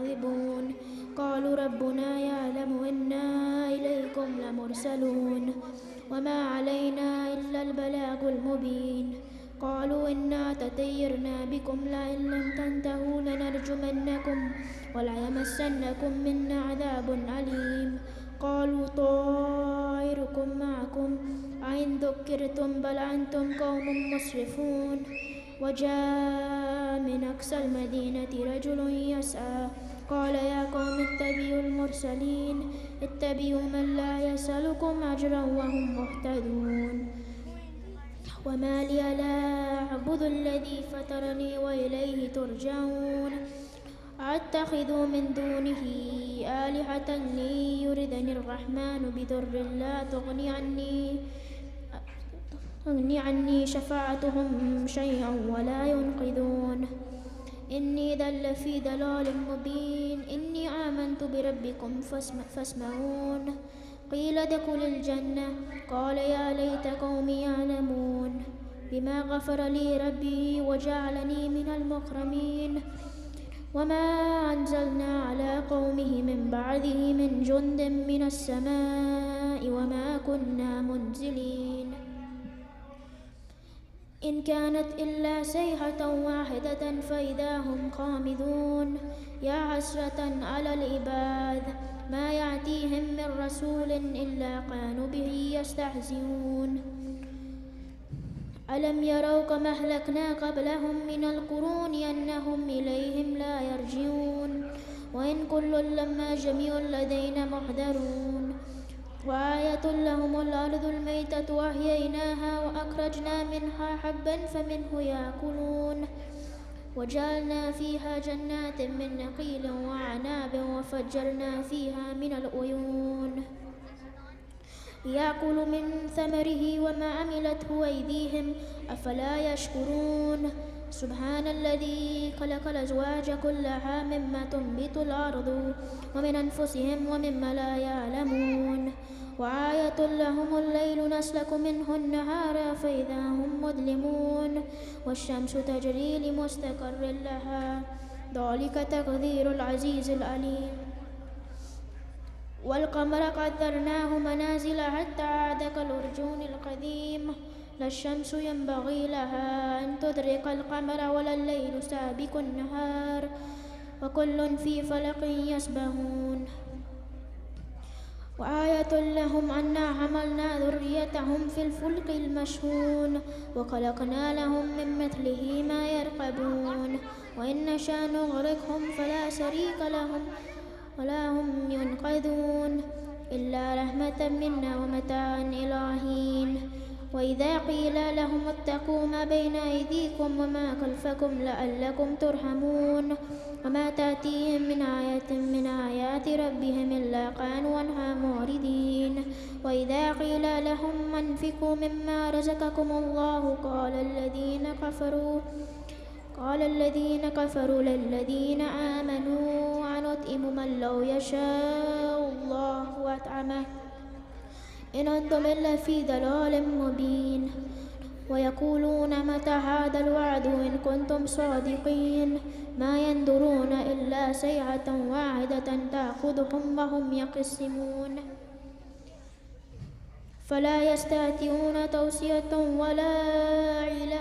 تكذبون قالوا ربنا يعلم إنا إليكم لمرسلون وما علينا إلا البلاغ المبين قالوا إنا تطيرنا بكم لئن لم تنتهوا لنرجمنكم وليمسنكم منا عذاب أليم قالوا طائركم معكم أئن ذكرتم بل أنتم قوم مسرفون وجاء من أقصى المدينة رجل يسعى قال يا قوم اتبعوا المرسلين اتبعوا من لا يسألكم أجرا وهم مهتدون وما لي لا أعبد الذي فطرني وإليه ترجعون أتخذ من دونه آلهة لي يردني الرحمن بضر لا تغني عني شفاعتهم شيئا ولا ينقذون إني ذل في ضلال مبين إني آمنت بربكم فاسمعون قيل ادخل الجنة قال يا ليت قومي يعلمون بما غفر لي ربي وجعلني من المكرمين وما أنزلنا على قومه من بعده من جند من السماء وما كنا منزلين إن كانت إلا صيحة واحدة فإذا هم خامدون يا حسرة على العباد ما يأتيهم من رسول إلا كانوا به يستهزئون ألم يروا كما أهلكنا قبلهم من القرون أنهم إليهم لا يرجعون وإن كل لما جميع لدينا محضرون وآية لهم الأرض الميتة وأحييناها وأخرجنا منها حبا فمنه يأكلون وجعلنا فيها جنات من نخيل وعناب وفجرنا فيها من العيون ليأكلوا من ثمره وما عملته أيديهم أفلا يشكرون سبحان الذي خلق الأزواج كلها مما تنبت الأرض ومن أنفسهم ومما لا يعلمون وآية لهم الليل نسلك منه النهار فإذا هم مظلمون والشمس تجري لمستقر لها ذلك تقدير العزيز العليم والقمر قدرناه منازل حتى عاد كالأرجون القديم لا الشمس ينبغي لها أن تدرك القمر ولا الليل سابق النهار وكل في فلك يسبحون وآية لهم أنا حملنا ذريتهم في الفلك المشحون وخلقنا لهم من مثله ما يركبون وإن نشأ نغرقهم فلا شريك لهم ولا هم ينقذون إلا رحمة منا ومتاعا إلى حين وإذا قيل لهم اتقوا ما بين أيديكم وما خلفكم لعلكم ترحمون وما تأتيهم من آية من آيات ربهم إلا كانوا عنها معرضين وإذا قيل لهم أنفقوا مما رزقكم الله قال الذين كفروا للذين آمنوا أنطعم من لو يشاء الله أطعمه إن أنتم إلا في ضلال مبين ويقولون متى هذا الوعد إن كنتم صادقين ما ينظرون إلا صيحة واحدة تأخذهم وهم يقسمون فلا يستطيعون توصية ولا إلى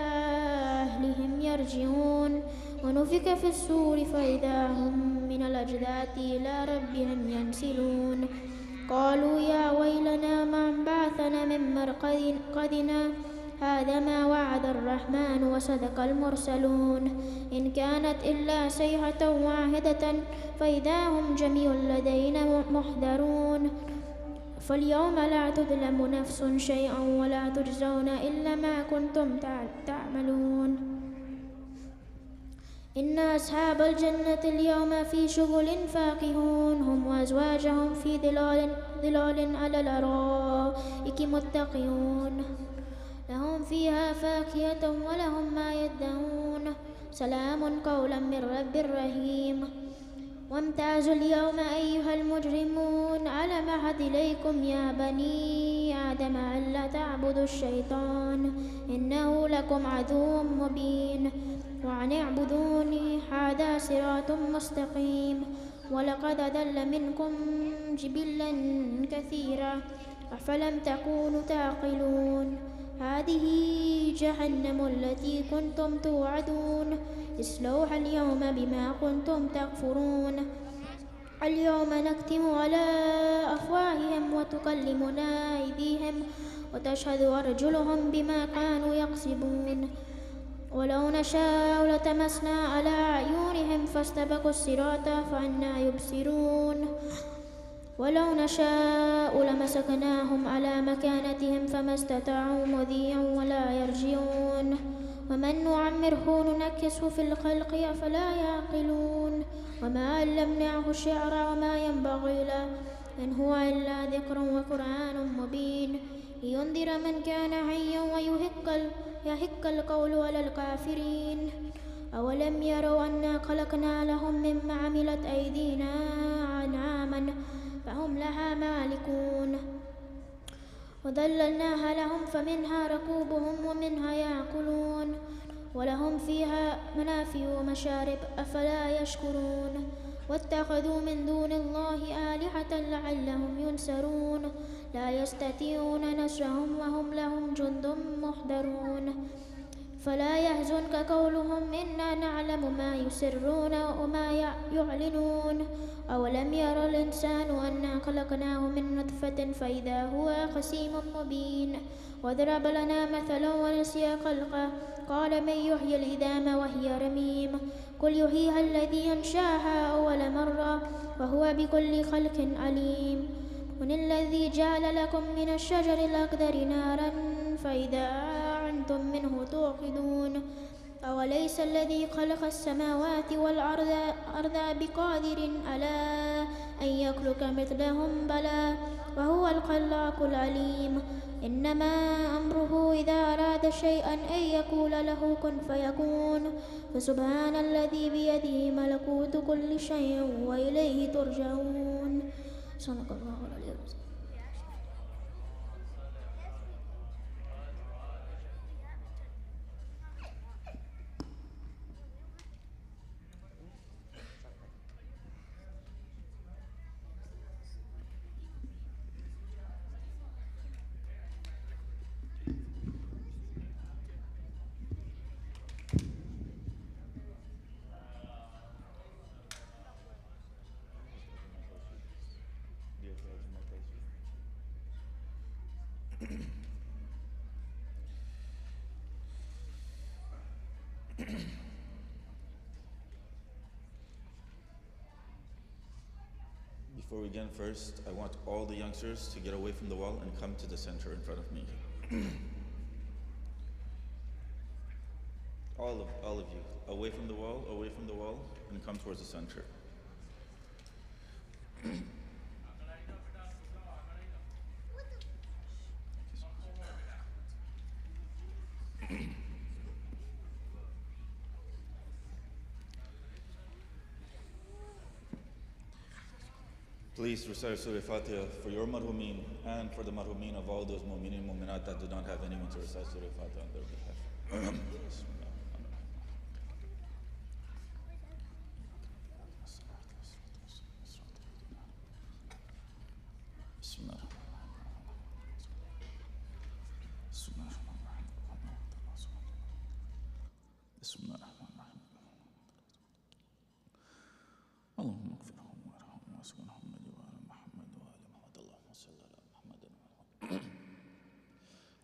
أهلهم يرجعون ونفخ في الصور فإذا هم من الأجداث إلى ربهم ينسلون قالوا يا ويلنا من بعثنا من مرقدنا هذا ما وعد الرحمن وصدق المرسلون إن كانت إلا صيحة واحدة فإذا هم جميع لدينا محضرون فاليوم لا تظلم نفس شيئا ولا تجزون إلا ما كنتم تعملون إن أصحاب الجنة اليوم في شغل فاكهون هم وأزواجهم في ظلال على الأرائك متكئون لهم فيها فاكهة ولهم ما يدعون سلام قولا من رب رحيم وامتازوا اليوم أيها المجرمون ألم أعهد إليكم يا بني آدم ألا تعبدوا الشيطان إنه لكم عدو مبين وأن اعبدوني هذا صراط مستقيم ولقد أضل منكم جبلا كثيرا أفلم تكونوا تعقلون هذه جهنم التي كنتم توعدون اصلوها اليوم بما كنتم تكفرون اليوم نختم على أفواههم وتكلمنا أيديهم وتشهد أرجلهم بما كانوا يكسبون ولو نشاء لتمسنا على أعينهم فاستبقوا الصراط فأنى يبصرون ولو نشاء لمسكناهم على مكانتهم فما استطاعوا مضيا ولا يرجعون ومن نعمره ننكسه في الخلق أفلا يعقلون وما علمناه الشعر وما ينبغي له إن هو إلا ذكر وقرآن مبين لينذر من كان حيا ويحق القول على الكافرين أولم يروا أنا خلقنا لهم مما عملت أيدينا أنعاما فهم لها مالكون وذللناها لهم فمنها ركوبهم ومنها يأكلون ولهم فيها منافع ومشارب أفلا يشكرون واتخذوا من دون الله آلهة لعلهم ينصرون لا يستطيعون نصرهم وهم لهم جند محضرون فلا يحزنك قولهم إنا نعلم ما يسرون وما يعلنون أولم ير الإنسان أنا خلقناه من نطفة فإذا هو خصيم مبين وضرب لنا مثلا ونسي خلقه قال من يحيي العظام وهي رميم قل يحييها الذي أنشاها أول مرة وهو بكل خلق عليم من الذي جعل لكم من الشجر الأخضر نارا فإذا أنتم منه توقدون أوليس الذي خلق السماوات والأرض بقادر على أن يخلق مثلهم بلى وهو الخلاق العليم إنما أمره إذا أراد شيئا أن يقول له كن فيكون فسبحان الذي بيده ملكوت كل شيء وإليه ترجعون صدق الله العلي العظيم. Before we begin, first, I want all the youngsters to get away from the wall and come to the center in front of me. all of you, away from the wall, and come towards the center. Please recite Surah Al-Fatiha for your marhumin and for the marhumin of all those mu'minin and mu'minat that do not have anyone to recite Surah Al-Fatiha on their behalf.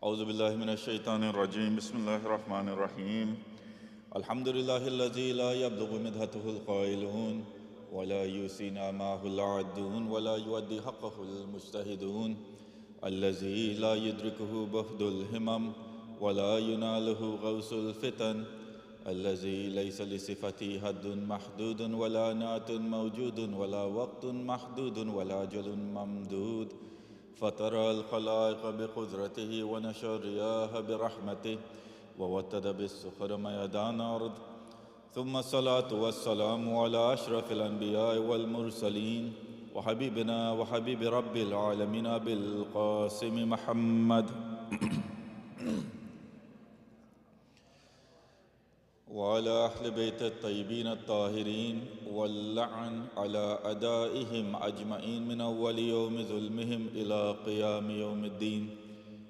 أعوذ بالله من الشيطان الرجيم بسم الله الرحمن الرحيم الحمد لله الذي لا يبلغ مدحته القائلون ولا يوسينا معه العادون ولا يؤدي حقه المجتهدون الذي لا يدركه بهد الهمم ولا يناله غوث الفتن الذي ليس لصفته حد محدود ولا نعت موجود ولا وقت محدود ولا أجل ممدود فترى الخلائق بقدرته ونشر الرياح برحمته ووتد بالسخر ميدان أرض ثم الصلاة والسلام على أشرف الأنبياء والمرسلين وحبيبنا وحبيب رب العالمين بالقاسم محمد وعلى أهل بيت الطيبين الطاهرين واللعن على أدائهم أجمعين من أول يوم ظلمهم إلى قيام يوم الدين.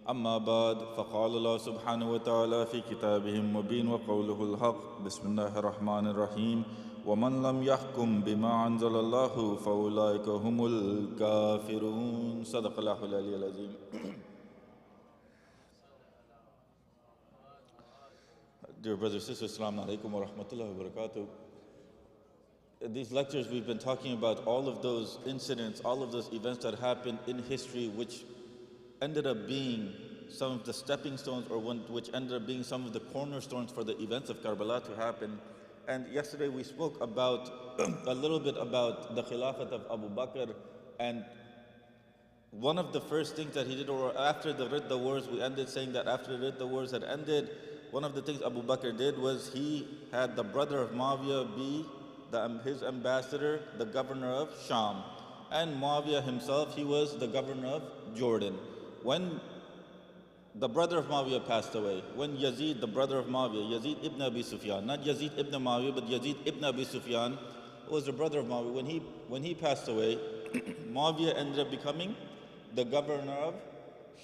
أما بعد، فقال الله سبحانه وتعالى في كتابه المبين وقوله الحق: بسم الله الرحمن الرحيم: ومن لم يحكم بما أنزل الله فأولئك هم الكافرون. صدق الله العلي العظيم. Dear brothers and sisters, Assalamu alaikum wa rahmatullahi wa barakatuh. In these lectures we've been talking about all of those incidents, all of those events that happened in history which ended up being some of the stepping stones, or which ended up being some of the cornerstones for the events of Karbala to happen. And yesterday we spoke about a little bit about the Khilafat of Abu Bakr, and one of the first things that he did, or after the Ridda Wars, we ended saying that after the Ridda Wars had ended, one of the things Abu Bakr did was he had the brother of Muawiyah be his ambassador, the governor of Sham. And Muawiyah himself, he was the governor of Jordan. When the brother of Muawiyah passed away, when Yazid, the brother of Muawiyah, Yazid ibn Abi Sufyan, not Yazid ibn Muawiyah, but Yazid ibn Abi Sufyan, was the brother of Muawiyah. When he passed away, Muawiyah ended up becoming the governor of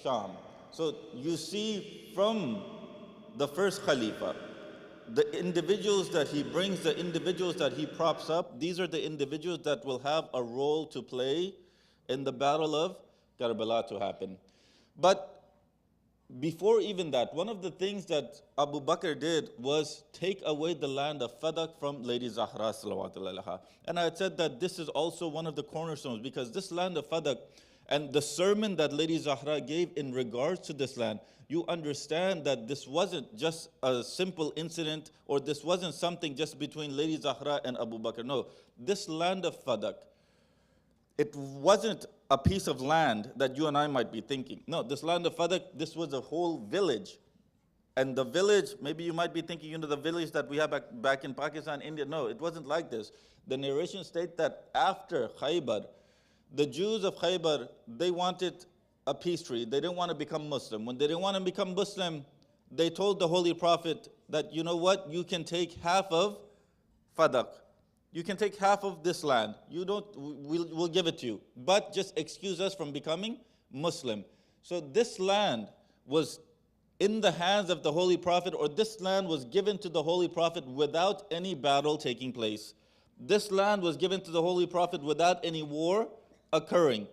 Sham. So you see from the first Khalifa, the individuals that he brings, the individuals that he props up, these are the individuals that will have a role to play in the battle of Karbala to happen. But before even that, one of the things that Abu Bakr did was take away the land of Fadak from Lady Zahra salawatullahi anha. And I had said that this is also one of the cornerstones, because this land of Fadak and the sermon that Lady Zahra gave in regards to this land, you understand that this wasn't just a simple incident, or this wasn't something just between Lady Zahra and Abu Bakr. No, this land of Fadak, it wasn't a piece of land that you and I might be thinking. No, this land of Fadak, this was a whole village. And the village, maybe you might be thinking, the village that we have back in Pakistan, India. No, it wasn't like this. The narration states that after Khaybar, the Jews of Khaybar, they wanted a peace treaty. They didn't want to become Muslim. When they didn't want to become Muslim, they told the Holy Prophet that, you know what, you can take half of Fadak. You can take half of this land. We'll give it to you. But just excuse us from becoming Muslim. So this land was in the hands of the Holy Prophet, or this land was given to the Holy Prophet without any battle taking place. This land was given to the Holy Prophet without any war occurring.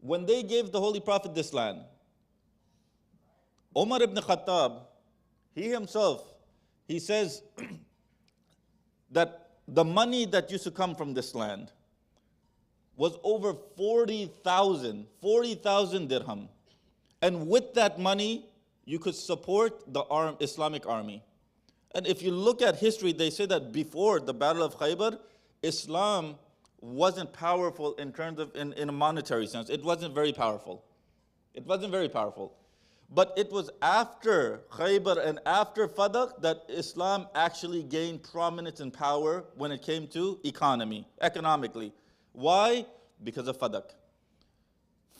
When they gave the Holy Prophet this land, Umar ibn Khattab, he himself, he says that the money that used to come from this land was over 40,000 dirham. And with that money, you could support the Islamic army. And if you look at history, they say that before the Battle of Khaybar, Islam wasn't powerful in terms of, in a monetary sense. It wasn't very powerful. It wasn't very powerful. But it was after Khaybar and after Fadak that Islam actually gained prominence and power when it came to economically. Why? Because of Fadak.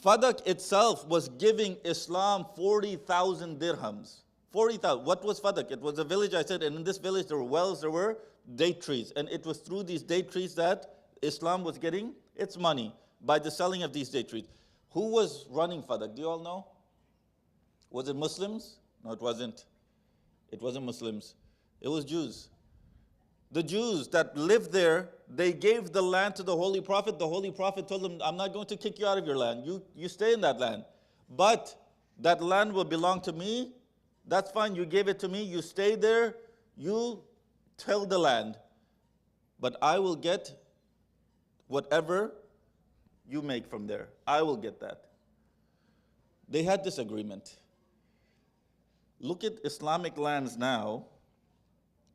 Fadak itself was giving Islam 40,000 dirhams. 40,000. What was Fadak? It was a village, I said, and in this village there were wells, there were date trees. And it was through these date trees that Islam was getting its money, by the selling of these date trees. Who was running Fadak? Do you all know? Was it Muslims? No, it wasn't. It wasn't Muslims. It was Jews. The Jews that lived there, they gave the land to the Holy Prophet. The Holy Prophet told them, I'm not going to kick you out of your land. You stay in that land. But that land will belong to me. That's fine. You gave it to me. You stay there. You till the land. But I will get whatever you make from there. I will get that. They had this agreement. Look at Islamic lands now,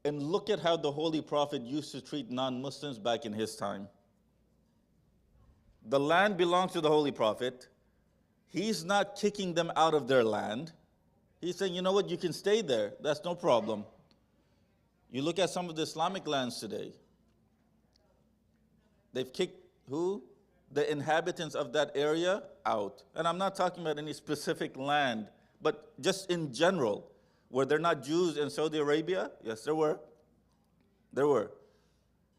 and look at how the Holy Prophet used to treat non-Muslims back in his time. The land belongs to the Holy Prophet. He's not kicking them out of their land. He's saying, you know what, you can stay there. That's no problem. You look at some of the Islamic lands today. They've kicked who? The inhabitants of that area out. And I'm not talking about any specific land, but just in general. Were there not Jews in Saudi Arabia? Yes, there were. There were.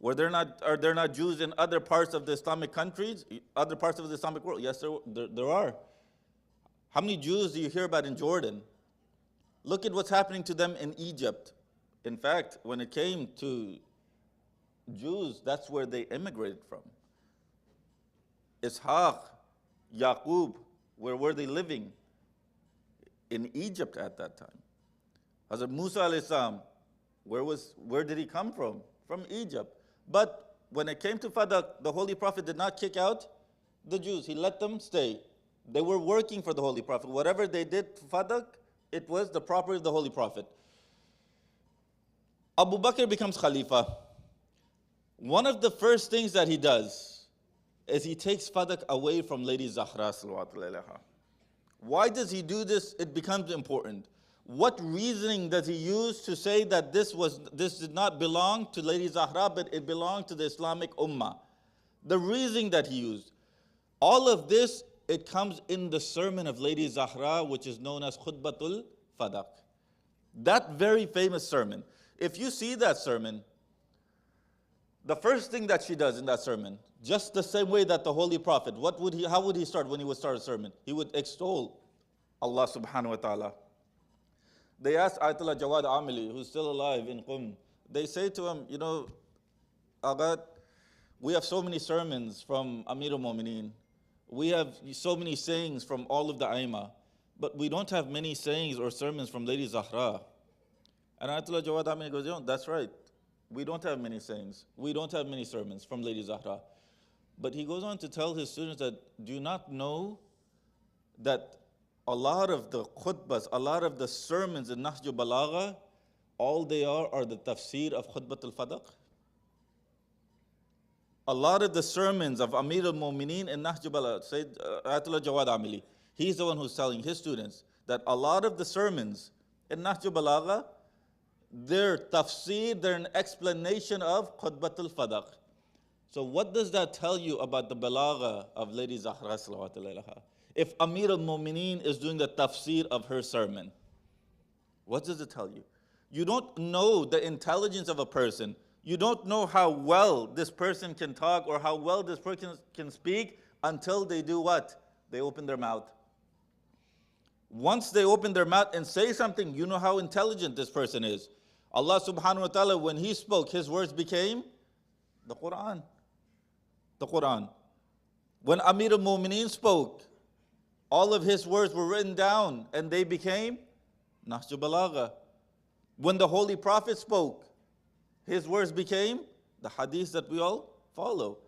Are there not Jews in other parts of the Islamic countries, other parts of the Islamic world? Yes, there are. How many Jews do you hear about in Jordan? Look at what's happening to them in Egypt. In fact, when it came to Jews, that's where they immigrated from. Ishaq, Yaqub, where were they living? In Egypt at that time. Hazrat Musa alayhi salam, where did he come from? From Egypt. But when it came to Fadak, the Holy Prophet did not kick out the Jews. He let them stay. They were working for the Holy Prophet. Whatever they did for Fadak, it was the property of the Holy Prophet. Abu Bakr becomes Khalifa. One of the first things that he does is he takes Fadak away from Lady Zahra salawatu alayha. Why does he do this? It becomes important. What reasoning does he use to say that this did not belong to Lady Zahra, but it belonged to the Islamic Ummah? The reasoning that he used. All of this, it comes in the sermon of Lady Zahra, which is known as Khutbatul Fadak. That very famous sermon. If you see that sermon, the first thing that she does in that sermon, just the same way that the Holy Prophet, how would he start when he would start a sermon? He would extol Allah subhanahu wa ta'ala. They asked Ayatollah Jawad Amili, who's still alive in Qum, they say to him, Aghat, we have so many sermons from Amir al-Mu'mineen. We have so many sayings from all of the Aima, but we don't have many sayings or sermons from Lady Zahra. And Ayatollah Jawad Amili goes, that's right. We don't have many sayings. We don't have many sermons from Lady Zahra. But he goes on to tell his students that, do you not know that a lot of the khutbahs, a lot of the sermons in Nahj Balagha, all they are the tafsir of Khutbat al-Fadak? A lot of the sermons of Amir al-Mu'mineen in Nahj Balagha, Sayyid Ayatollah Jawad Amili, he's the one who's telling his students that a lot of the sermons in Nahj Balagha, they're tafsir, they're an explanation of Khutbat al-Fadak. So what does that tell you about the balagha of Lady Zahra salawatu alayha? If Amir al-Mu'mineen is doing the tafsir of her sermon, what does it tell you? You don't know the intelligence of a person. You don't know how well this person can talk or how well this person can speak until they do what? They open their mouth. Once they open their mouth and say something, you know how intelligent this person is. Allah subhanahu wa ta'ala, when He spoke, His words became the Quran. The Quran. When Amir al-Mu'mineen spoke, all of his words were written down and they became Nahj Balagha. When the Holy Prophet spoke, his words became the hadith that we all follow.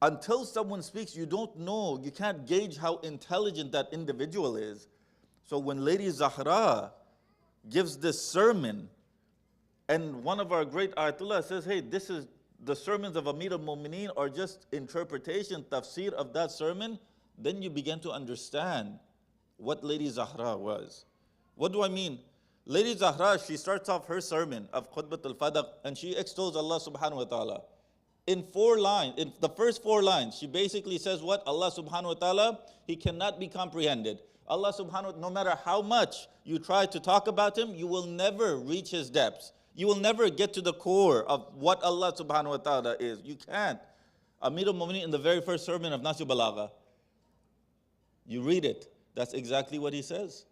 Until someone speaks, you don't know, you can't gauge how intelligent that individual is. So when Lady Zahra gives this sermon, and one of our great Ayatollah says, hey, this is the sermons of Amir al-Mu'mineen are just interpretation, tafsir of that sermon, then you begin to understand what Lady Zahra was. What do I mean? Lady Zahra, she starts off her sermon of Khutbat al-Fadak and she extols Allah subhanahu wa ta'ala. In 4 lines, in the first 4 lines, she basically says what? Allah subhanahu wa ta'ala, He cannot be comprehended. Allah subhanahu wa ta'ala, no matter how much you try to talk about Him, you will never reach His depths. You will never get to the core of what Allah subhanahu wa ta'ala is. You can't. Amir al-Mu'mineen in the very first sermon of Nahj Balagha, you read it, that's exactly what he says.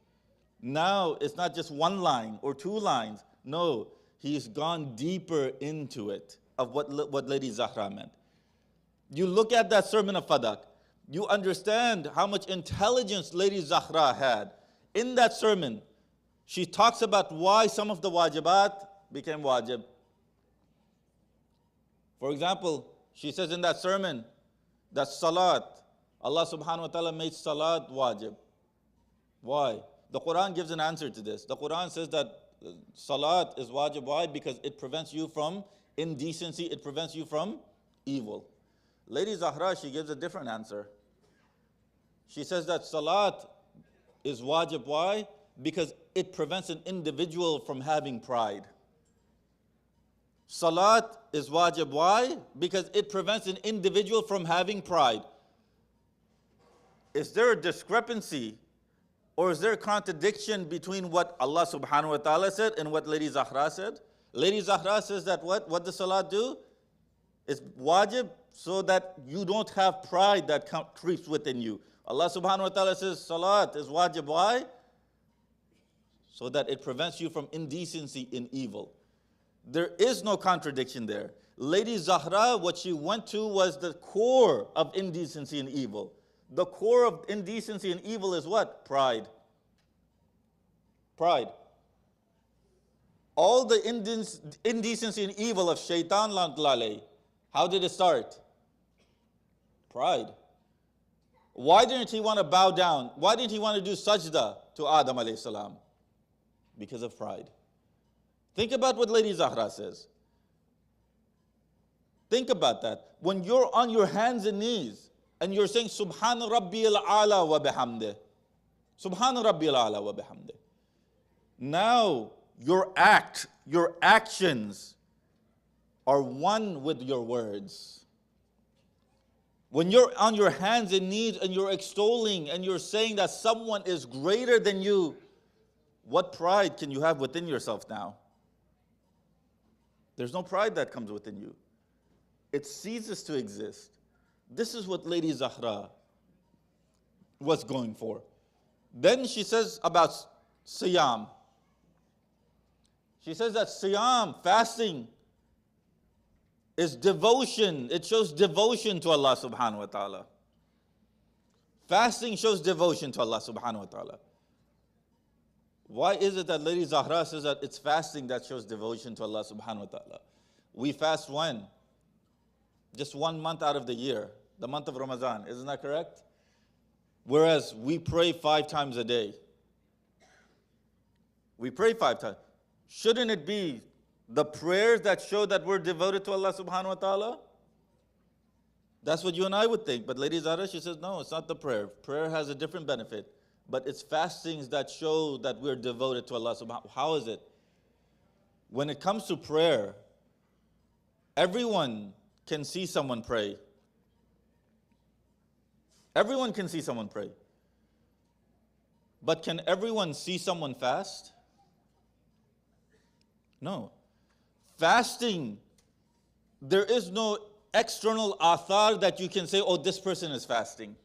Now, it's not just 1 line or 2 lines. No, he's gone deeper into it of what Lady Zahra meant. You look at that sermon of Fadak, you understand how much intelligence Lady Zahra had. In that sermon, she talks about why some of the wajibat became wajib. For example, she says in that sermon that salat, Allah subhanahu wa ta'ala made salat wajib. Why? The Quran gives an answer to this. The Quran says that salat is wajib. Why? Because it prevents you from indecency, it prevents you from evil. Lady Zahra, she gives a different answer. She says that salat is wajib. Why? Because it prevents an individual from having pride. Salat is wajib. Why? Because it prevents an individual from having pride. Is there a discrepancy or is there a contradiction between what Allah subhanahu wa ta'ala said and what Lady Zahra said? Lady Zahra says that what does salat do? It's wajib so that you don't have pride that creeps within you. Allah subhanahu wa ta'ala says salat is wajib. Why? So that it prevents you from indecency in evil. There is no contradiction there. Lady Zahra, what she went to was the core of indecency and evil. The core of indecency and evil is what? Pride. Pride. All the indecency and evil of shaitan la'natullah, how did it start? Pride. Why didn't he want to bow down? Why didn't he want to do sajda to Adam alayhi salam? Because of pride. Think about what Lady Zahra says. Think about that. When you're on your hands and knees and you're saying Subhana Rabbiyal A'la wa bihamdih. Subhana Rabbiyal A'la wa bihamdih. Now your actions are one with your words. When you're on your hands and knees and you're extolling and you're saying that someone is greater than you, what pride can you have within yourself now? There's no pride that comes within you. It ceases to exist. This is what Lady Zahra was going for. Then she says about siyam. She says that siyam, fasting, is devotion. It shows devotion to Allah subhanahu wa ta'ala. Fasting shows devotion to Allah subhanahu wa ta'ala. Why is it that Lady Zahra says that it's fasting that shows devotion to Allah subhanahu wa ta'ala? We fast when? Just 1 month out of the year, the month of Ramadan, isn't that correct? Whereas we pray 5 times a day. We pray 5 times. Shouldn't it be the prayers that show that we're devoted to Allah subhanahu wa ta'ala? That's what you and I would think. But Lady Zahra, she says, no, it's not the prayer. Prayer has a different benefit. But it's fastings that show that we're devoted to Allah subhanahu wa ta'ala. How is it? When it comes to prayer, everyone can see someone pray. Everyone can see someone pray. But can everyone see someone fast? No. Fasting, there is no external athar that you can say, oh, this person is fasting.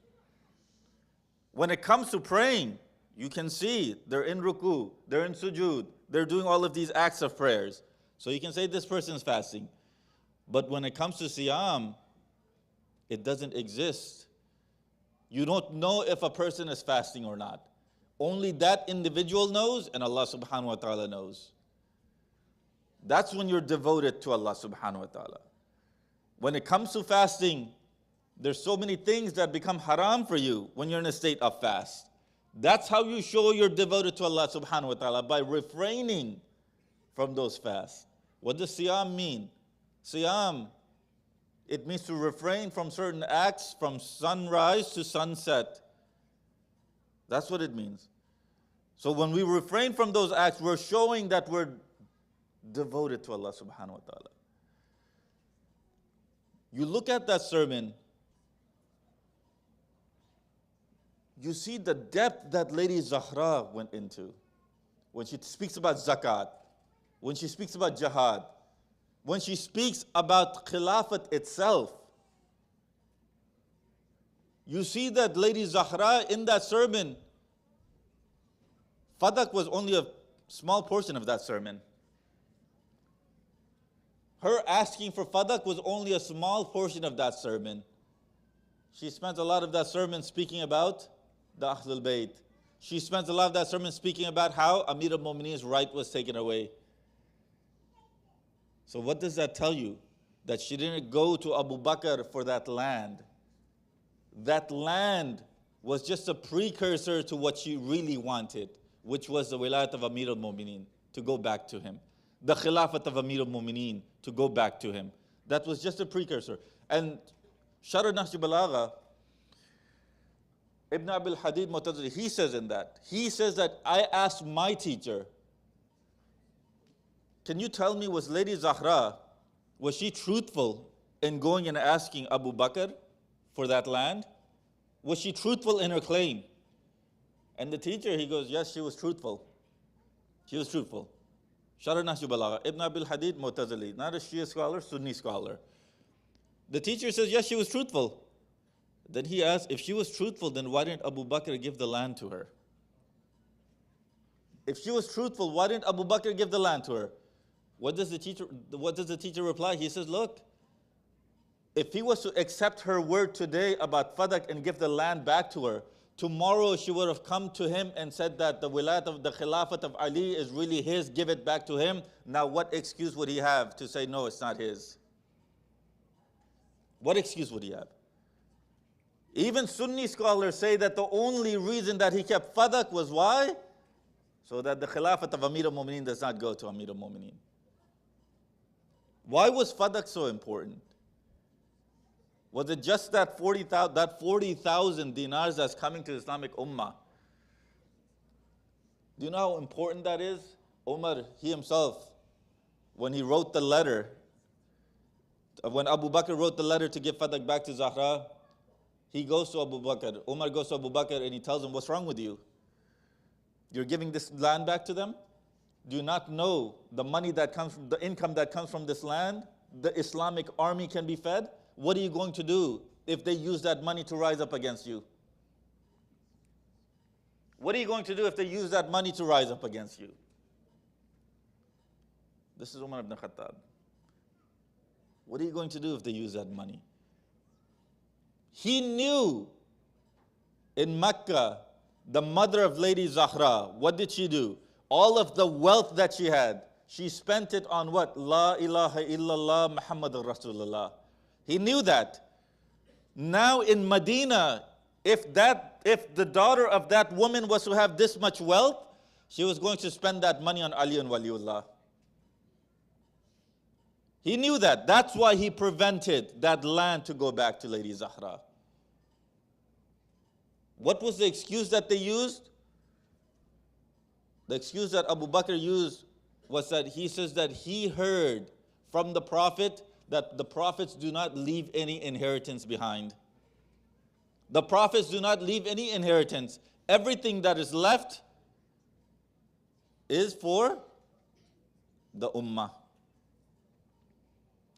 When it comes to praying, you can see they're in ruku, they're in sujood, they're doing all of these acts of prayers. So you can say this person is fasting. But when it comes to siyam, it doesn't exist. You don't know if a person is fasting or not. Only that individual knows and Allah subhanahu wa ta'ala knows. That's when you're devoted to Allah subhanahu wa ta'ala. When it comes to fasting, there's so many things that become haram for you when you're in a state of fast. That's how you show you're devoted to Allah subhanahu wa ta'ala, by refraining from those fasts. What does siyam mean? Siyam, it means to refrain from certain acts from sunrise to sunset. That's what it means. So when we refrain from those acts, we're showing that we're devoted to Allah subhanahu wa ta'ala. You look at that sermon, you see the depth that Lady Zahra went into when she speaks about zakat, when she speaks about jihad, when she speaks about khilafat itself. You see that Lady Zahra in that sermon, fadak was only a small portion of that sermon. Her asking for fadak was only a small portion of that sermon. She spent a lot of that sermon speaking about the Ahlul Bayt. She spent a lot of that sermon speaking about how Amir al-Mu'mineen's right was taken away. So what does that tell you? That she didn't go to Abu Bakr for that land. That land was just a precursor to what she really wanted, which was the wilayat of Amir al-Mu'mineen, to go back to him. The khilafat of Amir al-Mu'mineen, to go back to him. That was just a precursor. And Sharh Nahj Balagha, Ibn Abil Hadid Mu'tazili, he says in that, he says that I asked my teacher, can you tell me, was Lady Zahra, was she truthful in going and asking Abu Bakr for that land? Was she truthful in her claim? And the teacher, he goes, yes, she was truthful. She was truthful. Sharh Nahju Balagha, Ibn Abil Hadid, Mu'tazili, not a Shia scholar, Sunni scholar. The teacher says, yes, she was truthful. Then he asked, if she was truthful, then why didn't Abu Bakr give the land to her? If she was truthful, why didn't Abu Bakr give the land to her? What does the teacher reply? He says, look, if he was to accept her word today about Fadak and give the land back to her, tomorrow she would have come to him and said that the wilayat of the Khilafat of Ali is really his, give it back to him. Now what excuse would he have to say, no, it's not his? What excuse would he have? Even Sunni scholars say that the only reason that he kept Fadak was why? So that the Khilafat of Amir al-Mu'mineen does not go to Amir al-Mu'mineen. Why was Fadak so important? Was it just that 40,000 dinars that's coming to Islamic Ummah? Do you know how important that is? Umar, he himself, when he wrote the letter, when Abu Bakr wrote the letter to give Fadak back to Zahra, he goes to Abu Bakr. Umar goes to Abu Bakr and he tells him, what's wrong with you? You're giving this land back to them? Do you not know the money that comes from, the income that comes from this land? The Islamic army can be fed? What are you going to do if they use that money to rise up against you? What are you going to do if they use that money to rise up against you? This is Umar ibn Khattab. What are you going to do if they use that money? He knew in Mecca, the mother of Lady Zahra, what did she do? All of the wealth that she had, she spent it on what? La ilaha illallah Muhammadur Rasulullah. He knew that. Now in Medina, if the daughter of that woman was to have this much wealth, she was going to spend that money on Ali and Waliullah. He knew that. That's why he prevented that land to go back to Lady Zahra. What was the excuse that they used? The excuse that Abu Bakr used was that he says that he heard from the Prophet that the prophets do not leave any inheritance behind. The prophets do not leave any inheritance. Everything that is left is for the ummah.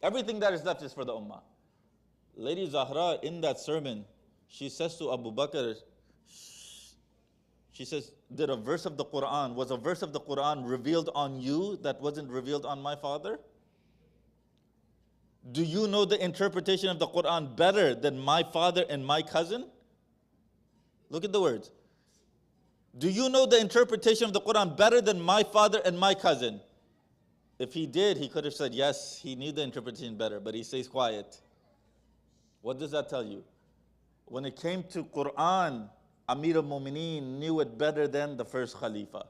Everything that is left is for the ummah. Lady Zahra, in that sermon, she says to Abu Bakr, she says, was a verse of the Quran revealed on you that wasn't revealed on my father? Do you know the interpretation of the Quran better than my father and my cousin? Look at the words. Do you know the interpretation of the Quran better than my father and my cousin? If he did, he could have said, yes, he knew the interpretation better, but he stays quiet. What does that tell you? When it came to Quran, Amir al-Mu'mineen knew it better than the first Khalifa.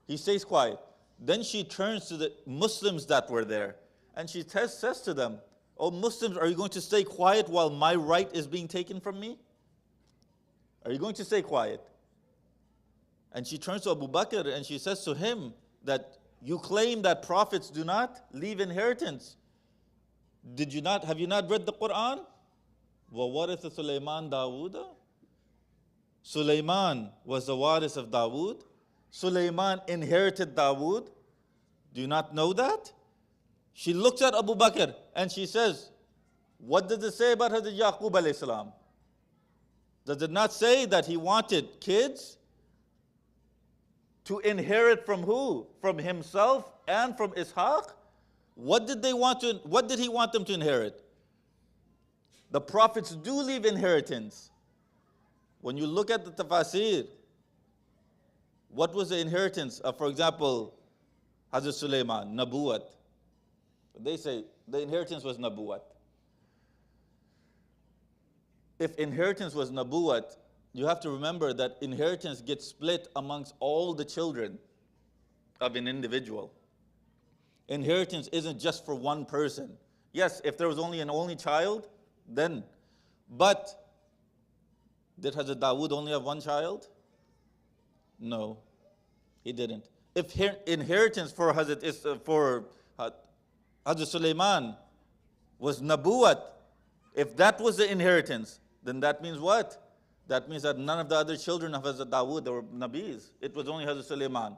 He stays quiet. Then she turns to the Muslims that were there, and she says to them, oh Muslims, are you going to stay quiet while my right is being taken from me? Are you going to stay quiet? And she turns to Abu Bakr and she says to him that you claim that prophets do not leave inheritance. Have you not read the Quran? وَوَرِثَ سُلَيْمَانَ دَاوُودَ. Sulaiman was the waris of Dawood. Sulaiman inherited Dawood. Do you not know that? She looks at Abu Bakr and she says, what does it say about Hazrat Yaqub alayhi salam? Does it not say that he wanted kids to inherit from who? From himself and from Ishaq? What did he want them to inherit? The prophets do leave inheritance. When you look at the tafasir, what was the inheritance of, for example, Hazrat Sulaiman, Nabuwat? They say the inheritance was Nabuwat. If inheritance was Nabuwat, you have to remember that inheritance gets split amongst all the children of an individual. Inheritance isn't just for one person. Yes, if there was only an only child, then, but did Hazrat Dawood only have one child? No, he didn't. If inheritance for Hazrat Sulaiman was Nabuwat, if that was the inheritance, then that means what? That means that none of the other children of Hazrat Dawood were Nabis. It was only Hazrat Sulaiman.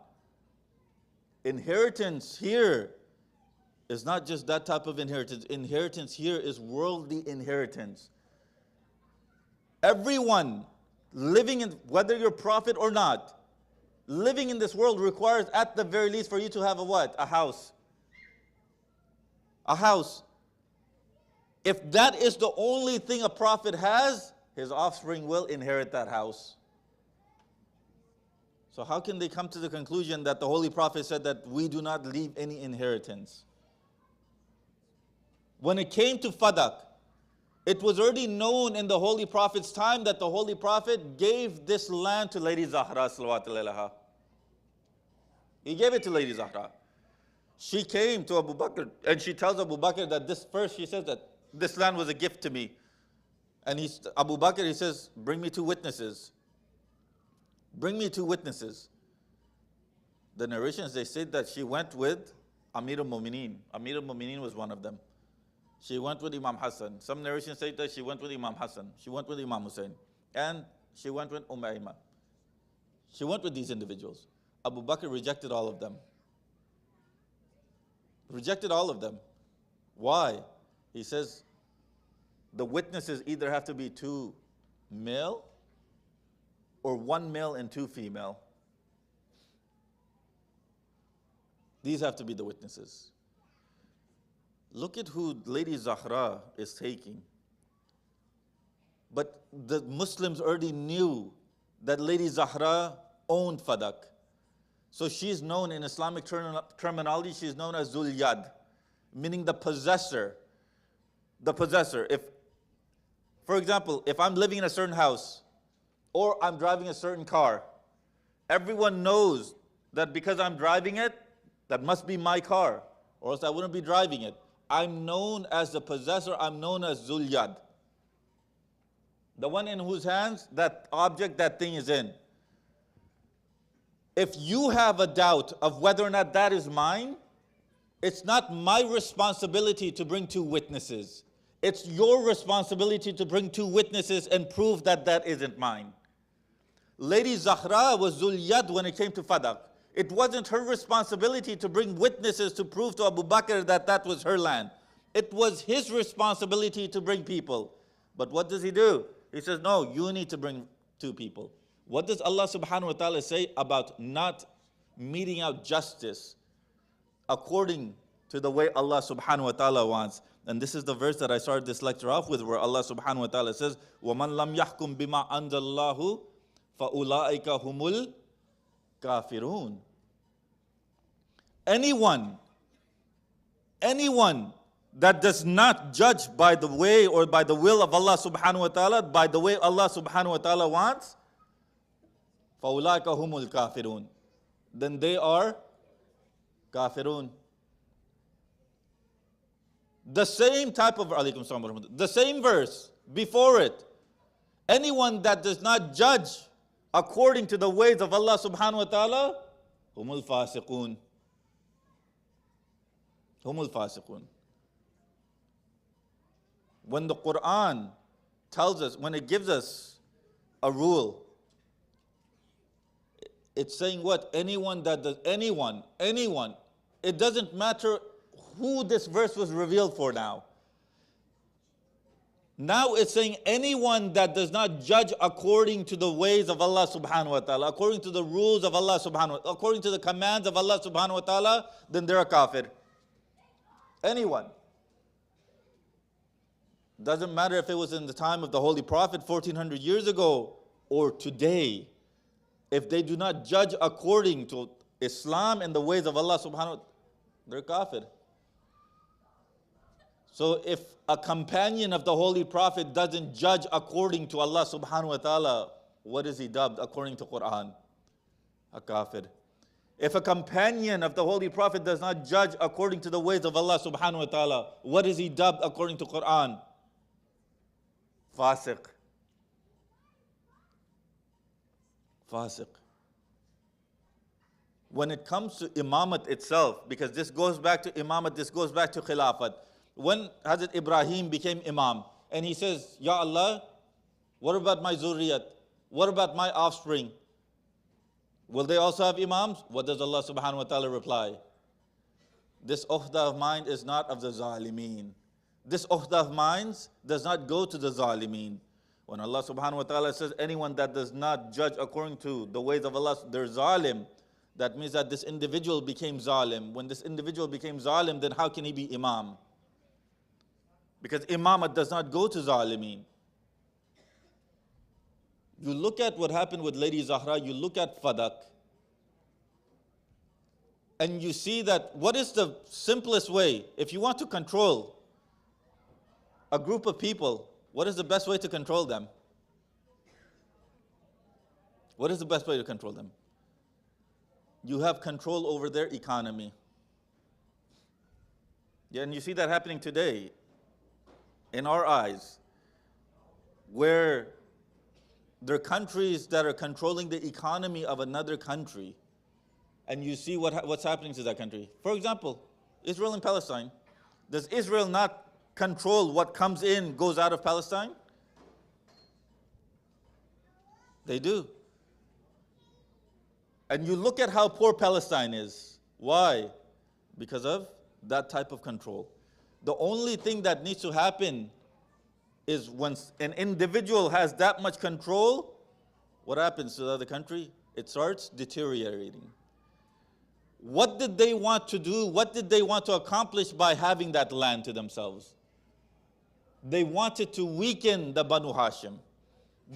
inheritance here is not just that type of inheritance. Inheritance here is worldly inheritance. Everyone living in, whether you're prophet or not, living in this world requires at the very least for you to have a what? A house. A house. If that is the only thing a prophet has, his offspring will inherit that house. So how can they come to the conclusion that the Holy Prophet said that we do not leave any inheritance? When it came to Fadak, it was already known in the Holy Prophet's time that the Holy Prophet gave this land to Lady Zahra salawatullahi alaiha. He gave it to Lady Zahra. She came to Abu Bakr and she tells Abu Bakr that she says that this land was a gift to me. And Abu Bakr, he says, bring me 2 witnesses. Bring me 2 witnesses. The narrations, they said that she went with Amir al-Mu'mineen. Amir al-Mu'mineen was one of them. She went with Imam Hassan. Some narrations say that she went with Imam Hassan. She went with Imam Hussein. And she went with Ayman. She went with these individuals. Abu Bakr rejected all of them. Rejected all of them. Why? He says, the witnesses either have to be 2 male or 1 male and 2 female. These have to be the witnesses. Look at who Lady Zahra is taking. But the Muslims already knew that Lady Zahra owned Fadak. So she's known in Islamic terminology, she's known as Zul Yad, meaning the possessor. The possessor. If, for example, if I'm living in a certain house or I'm driving a certain car, everyone knows that because I'm driving it, that must be my car, or else I wouldn't be driving it. I'm known as the possessor, I'm known as Zul Yad. The one in whose hands that object, that thing is in. If you have a doubt of whether or not that is mine, it's not my responsibility to bring 2 witnesses. It's your responsibility to bring 2 witnesses and prove that that isn't mine. Lady Zahra was Zul Yad when it came to Fadak. It wasn't her responsibility to bring witnesses to prove to Abu Bakr that that was her land. It was his responsibility to bring people. But what does he do? He says, no, you need to bring 2 people. What does Allah subhanahu wa ta'ala say about not meting out justice according to the way Allah subhanahu wa ta'ala wants? And this is the verse that I started this lecture off with, where Allah subhanahu wa ta'ala says, وَمَنْ لَمْ يَحْكُمْ بِمَا أَنزَلَ اللَّهُ فَأُولَٰئِكَ هُمُ الْكَافِرُونَ. Anyone that does not judge by the way or by the will of Allah subhanahu wa ta'ala, by the way Allah subhanahu wa ta'ala wants, فَأُولَٰئِكَ هُمُ الْكَافِرُونَ. Then they are kafirun. The same type of, the same verse before it. Anyone that does not judge according to the ways of Allah subhanahu wa ta'ala, humul fasiqun. Humul fasiqun. When the Quran tells us, when it gives us a rule, it's saying what? Anyone that does, anyone. It doesn't matter who this verse was revealed for now. Now it's saying anyone that does not judge according to the ways of Allah subhanahu wa ta'ala, according to the rules of Allah subhanahu wa ta'ala, according to the commands of Allah subhanahu wa ta'ala, then they're a kafir. Anyone. Doesn't matter if it was in the time of the Holy Prophet 1400 years ago or today. If they do not judge according to Islam and the ways of Allah subhanahu wa ta'ala, they're kafir. So if a companion of the Holy Prophet doesn't judge according to Allah subhanahu wa ta'ala, what is he dubbed according to Quran? A kafir. If a companion of the Holy Prophet does not judge according to the ways of Allah subhanahu wa ta'ala, what is he dubbed according to Quran? Fasiq. Fasiq. When it comes to imamat itself, because this goes back to imamat, this goes back to khilafat. When Hazrat Ibrahim became imam, and he says, Ya Allah, what about my zurriyat? What about my offspring? Will they also have imams? What does Allah subhanahu wa ta'ala reply? This uhda of mine is not of the zalimeen. This uhda of mine does not go to the zalimeen. When Allah subhanahu wa ta'ala says anyone that does not judge according to the ways of Allah, they're zalim, that means that this individual became zalim. When this individual became zalim, then how can he be imam? Because imamat does not go to zalimeen. You look at what happened with Lady Zahra, you look at Fadak, and you see that what is the simplest way? If you want to control a group of people, what is the best way to control them? What is the best way to control them? You have control over their economy. Yeah, and you see that happening today in our eyes, where there are countries that are controlling the economy of another country, and you see what's happening to that country. For example, Israel and Palestine. Does Israel not control what comes in, goes out of Palestine? They do. And you look at how poor Palestine is. Why? Because of that type of control. The only thing that needs to happen is once an individual has that much control, what happens to the other country? It starts deteriorating. What did they want to do? What did they want to accomplish by having that land to themselves? They wanted to weaken the Banu Hashim.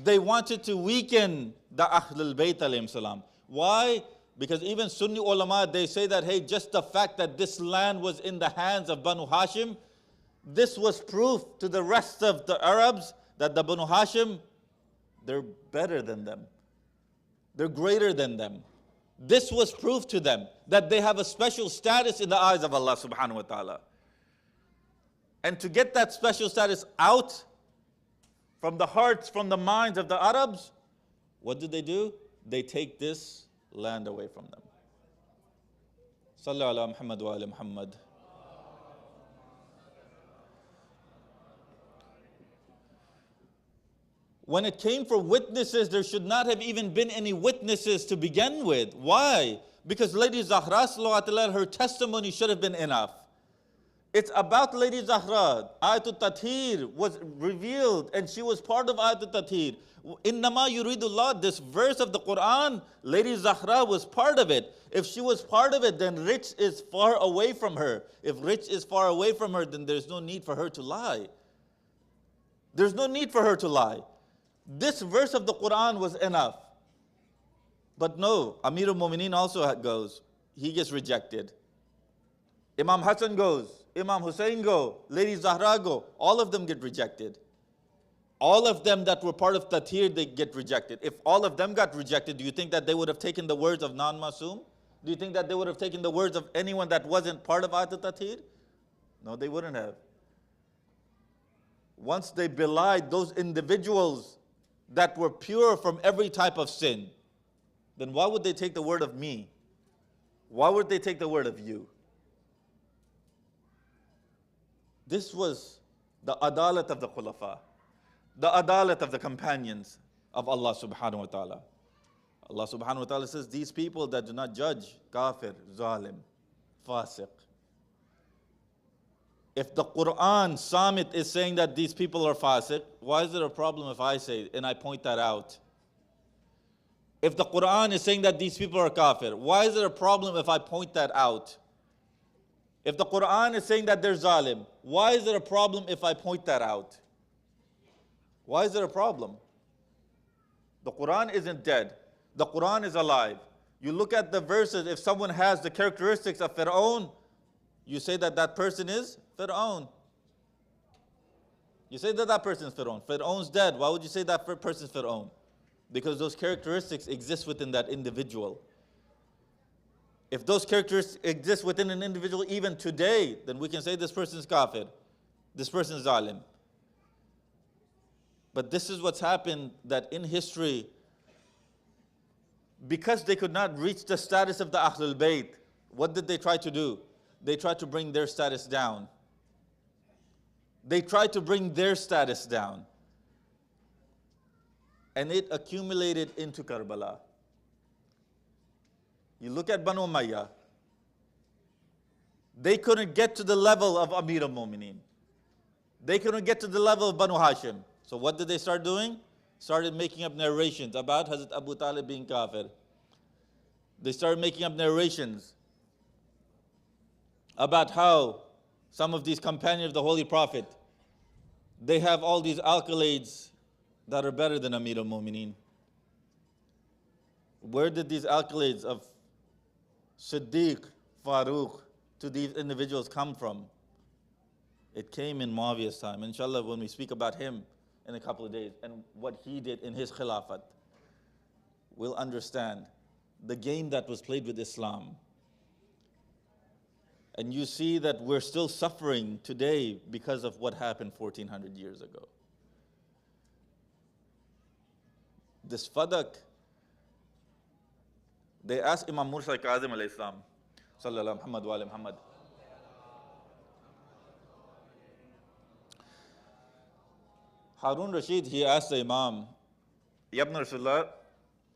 They wanted to weaken the Ahlul Bayt alayhim salam. Why? Because even Sunni ulama, they say that, hey, just the fact that this land was in the hands of Banu Hashim, this was proof to the rest of the Arabs that the Banu Hashim, they're better than them. They're greater than them. This was proof to them that they have a special status in the eyes of Allah subhanahu wa ta'ala. And to get that special status out from the hearts, from the minds of the Arabs, what do? They take this land away from them. Sallu ala Muhammad wa ala Muhammad. When it came for witnesses, there should not have even been any witnesses to begin with. Why? Because Lady Zahra, her testimony should have been enough. It's about Lady Zahra. Ayatul Tathir was revealed and she was part of Ayatul Tathir. Innama yuridullah, this verse of the Quran, Lady Zahra was part of it. If she was part of it, then rich is far away from her. If rich is far away from her, then there's no need for her to lie. There's no need for her to lie. This verse of the Quran was enough. But no, Amir al-Mu'mineen also goes. He gets rejected. Imam Hassan goes. Imam Hussein go. Lady Zahra go. All of them get rejected. All of them that were part of Tathir, they get rejected. If all of them got rejected, do you think that they would have taken the words of non-Masum? Do you think that they would have taken the words of anyone that wasn't part of Ayatul Tathir? No, they wouldn't have. Once they belied those individuals that were pure from every type of sin, then why would they take the word of me? Why would they take the word of you? This was the adalat of the khulafa, the adalat of the companions of Allah subhanahu wa ta'ala. Allah subhanahu wa ta'ala says, these people that do not judge, kafir, zalim, fasiq. If the Quran, Samit, is saying that these people are fasiq, why is it a problem if I say it and I point that out? If the Quran is saying that these people are kafir, why is it a problem if I point that out? If the Quran is saying that they're zalim, why is it a problem if I point that out? Why is it a problem? The Quran isn't dead. The Quran is alive. You look at the verses, if someone has the characteristics of Fir'aun, you say that that person is Fir'aun. You say that that person is Fir'aun. Fir'aun's dead. Why would you say that person is Fir'aun? Because those characteristics exist within that individual. If those characteristics exist within an individual even today, then we can say this person is kafir, this person is zalim. But this is what's happened, that in history, because they could not reach the status of the Ahlul Bayt, what did they try to do? They tried to bring their status down. They tried to bring their status down. And it accumulated into Karbala. You look at Banu Umayyah, they couldn't get to the level of Amir al-Mu'mineen. They couldn't get to the level of Banu Hashim. So what did they start doing? Started making up narrations about Hazrat Abu Talib being kafir. They started making up narrations about how some of these companions of the Holy Prophet, they have all these accolades that are better than Amir al-Mu'mineen. Where did these accolades of Siddiq, Farooq to these individuals come from? It came in Muawiyah's time. Inshallah, when we speak about him in a couple of days and what he did in his khilafat, we'll understand the game that was played with Islam. And you see that we're still suffering today because of what happened 1400 years ago. This Fadak, they asked Imam Musa Kazim alayhi salam, sallallahu Muhammad wa Muhammad, Harun Rashid, he asked the Imam, Ya Ibn Rasulullah,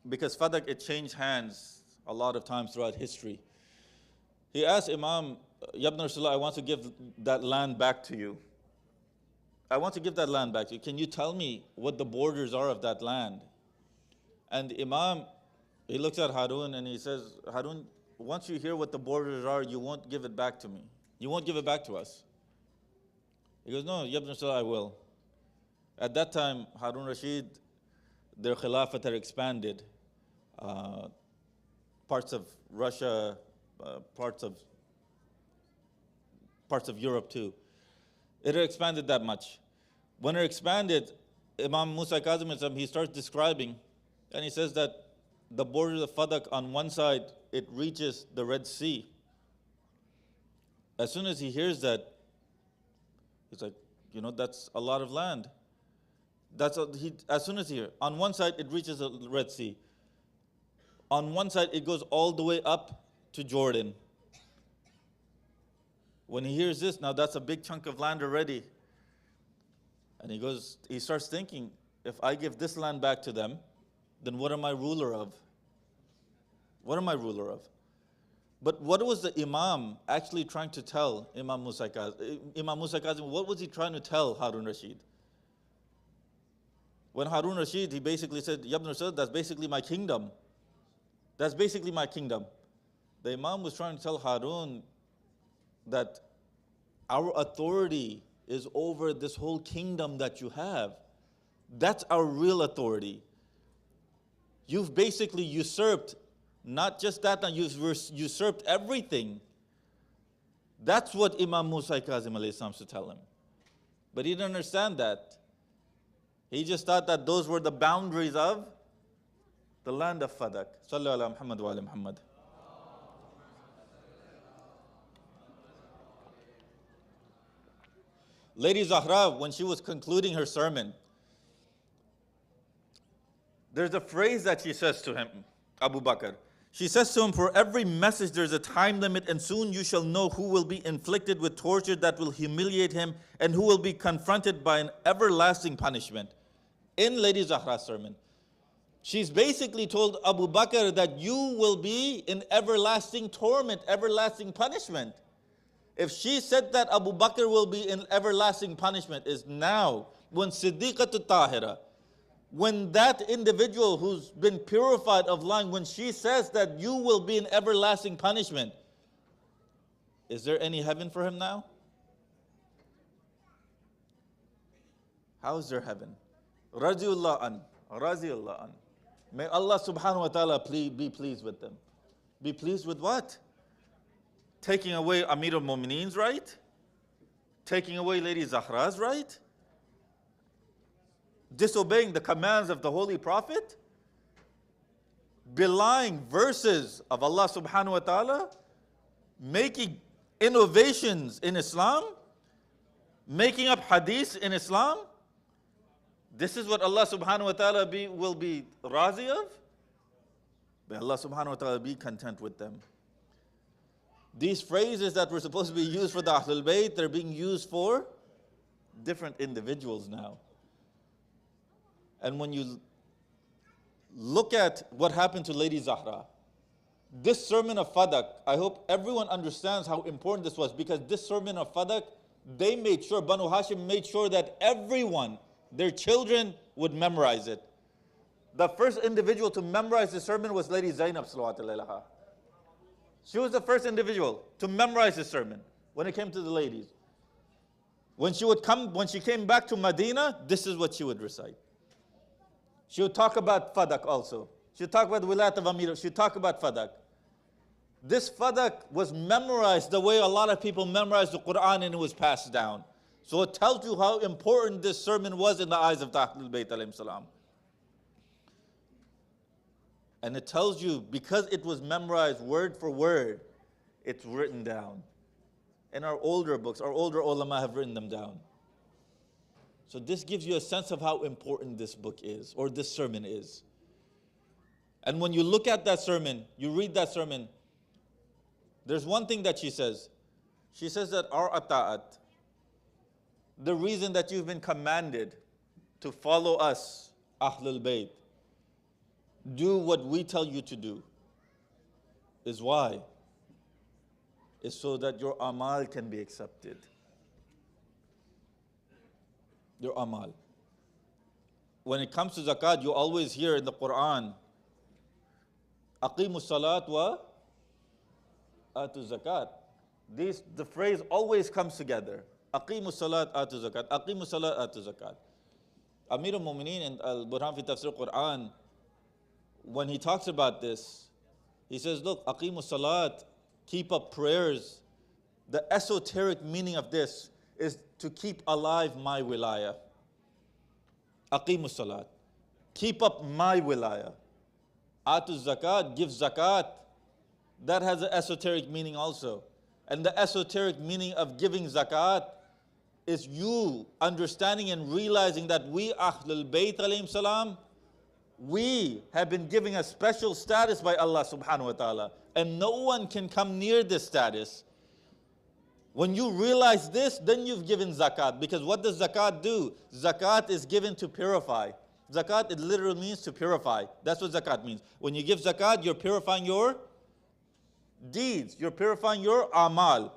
because Fadak, it changed hands a lot of times throughout history. He asked Imam, Ya Ibn Rasulullah, I want to give that land back to you. I want to give that land back to you. Can you tell me what the borders are of that land? And Imam, he looks at Harun and he says, Harun, once you hear what the borders are, you won't give it back to me. You won't give it back to us. He goes, no, Ya Ibn Rasulullah, I will. At that time, Harun Rashid, their khilafat had expanded. Parts of Russia, parts of Europe too. It had expanded that much. When it expanded, Imam Musa Kazim, he starts describing, and he says that the borders of Fadak, on one side, it reaches the Red Sea. As soon as he hears that, he's like, you know, that's a lot of land. As soon as he hears, on one side it reaches the Red Sea. On one side it goes all the way up to Jordan. When he hears this, now that's a big chunk of land already. And he starts thinking, if I give this land back to them, then what am I ruler of? What am I ruler of? But what was the Imam actually trying to tell Imam Musa Kazim? Imam Musa Kazim, what was he trying to tell Harun Rashid? When Harun Rashid, he basically said, Ya Ibn Rasul, that's basically my kingdom. That's basically my kingdom. The Imam was trying to tell Harun that our authority is over this whole kingdom that you have. That's our real authority. You've basically usurped, not just that, you've usurped everything. That's what Imam Musa Kazim alayhi salam should tell him. But he didn't understand that. He just thought that those were the boundaries of the land of Fadak. Sallallahu ala Muhammad wa ala Muhammad. Lady Zahra, when she was concluding her sermon, there's a phrase that she says to him, Abu Bakr. She says to him, for every message there's a time limit, and soon you shall know who will be inflicted with torture that will humiliate him and who will be confronted by an everlasting punishment. In Lady Zahra's sermon, she's basically told Abu Bakr that you will be in everlasting torment, everlasting punishment. If she said that Abu Bakr will be in everlasting punishment, is now when Siddiqatul Tahira, when that individual who's been purified of lying, when she says that you will be in everlasting punishment, is there any heaven for him now? How is there heaven? Radiyallahu an, radiyallahu an. May Allah subhanahu wa ta'ala be pleased with them. Be pleased with what? Taking away Amir al-Mu'mineen's right? Taking away Lady Zahra's right? Disobeying the commands of the Holy Prophet? Belying verses of Allah subhanahu wa ta'ala? Making innovations in Islam? Making up hadiths in Islam? This is what Allah subhanahu wa ta'ala will be razi of? May Allah subhanahu wa ta'ala be content with them. These phrases that were supposed to be used for the Ahlul Bayt, they're being used for different individuals now. And when you look at what happened to Lady Zahra, This sermon of Fadak, I hope everyone understands how important this was, because this sermon of Fadak, they made sure, Banu Hashim made sure that everyone, their children, would memorize it. The first individual to memorize the sermon was Lady Zainab salawatullahi alaiha. She was the first individual to memorize the sermon when it came to the ladies. When she came back to Medina, this is what she would recite. She would talk about Fadak also. She would talk about the Wilayat of Amir. She would talk about Fadak. This Fadak was memorized the way a lot of people memorize the Quran, and it was passed down. So it tells you how important this sermon was in the eyes of Ahlul Bayt alayhim salam. And it tells you, because it was memorized word for word, it's written down. In our older books, our older ulama have written them down. So this gives you a sense of how important this book is, or this sermon is. And when you look at that sermon, you read that sermon, there's one thing that she says. She says that our ata'at, the reason that you've been commanded to follow us, Ahlul Bayt, do what we tell you to do, is why? Is so that your amal can be accepted. Your amal. When it comes to zakat, you always hear in the Quran, Aqimu salat wa atu zakat. The phrase always comes together. Aqimu salat atu zakat. Aqimu salat atu zakat. Amir al-Mu'mineen in Al-Burhan fi Tafsir Quran, when he talks about this, he says, look, Aqimu salat, keep up prayers. The esoteric meaning of this is to keep alive my wilayah. Aqimu salat. Keep up my wilayah. Atu zakat, give zakat. That has an esoteric meaning also. And the esoteric meaning of giving zakat is you understanding and realizing that we, Ahlul Bayt alayhim salam, we have been given a special status by Allah subhanahu wa ta'ala. And no one can come near this status. When you realize this, then you've given zakat. Because what does zakat do? Zakat is given to purify. Zakat, it literally means to purify. That's what zakat means. When you give zakat, you're purifying your deeds. You're purifying your amal.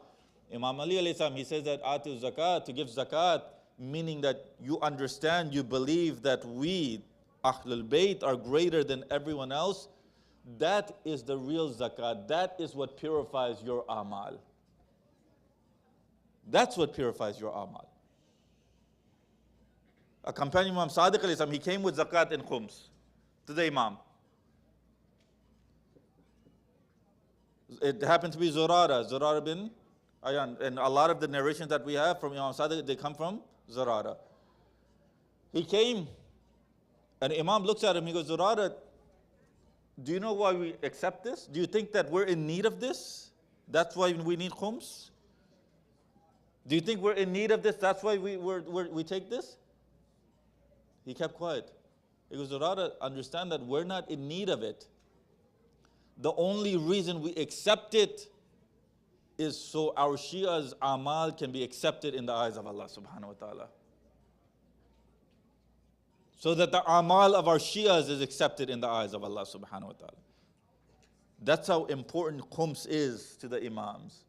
Imam Ali alayhi salam, he says that atu zakat, to give zakat, meaning that you understand, you believe that we, Ahlul Bayt, are greater than everyone else. That is the real zakat. That is what purifies your amal. That's what purifies your amal. A companion, Imam Sadiq alayhi salam, he came with zakat and khums to the Imam. It happened to be Zurara bin Ayan. And a lot of the narrations that we have from Imam Sadiq, they come from Zurara. He came, and Imam looks at him, he goes, Zurara, do you know why we accept this? Do you think that we're in need of this? That's why we need khums? Do you think we're in need of this? That's why we take this? He kept quiet. He goes, Zurara, understand that we're not in need of it. The only reason we accept it is so our Shia's amal can be accepted in the eyes of Allah subhanahu wa ta'ala. So that the amal of our Shias is accepted in the eyes of Allah subhanahu wa ta'ala. That's how important khums is to the imams.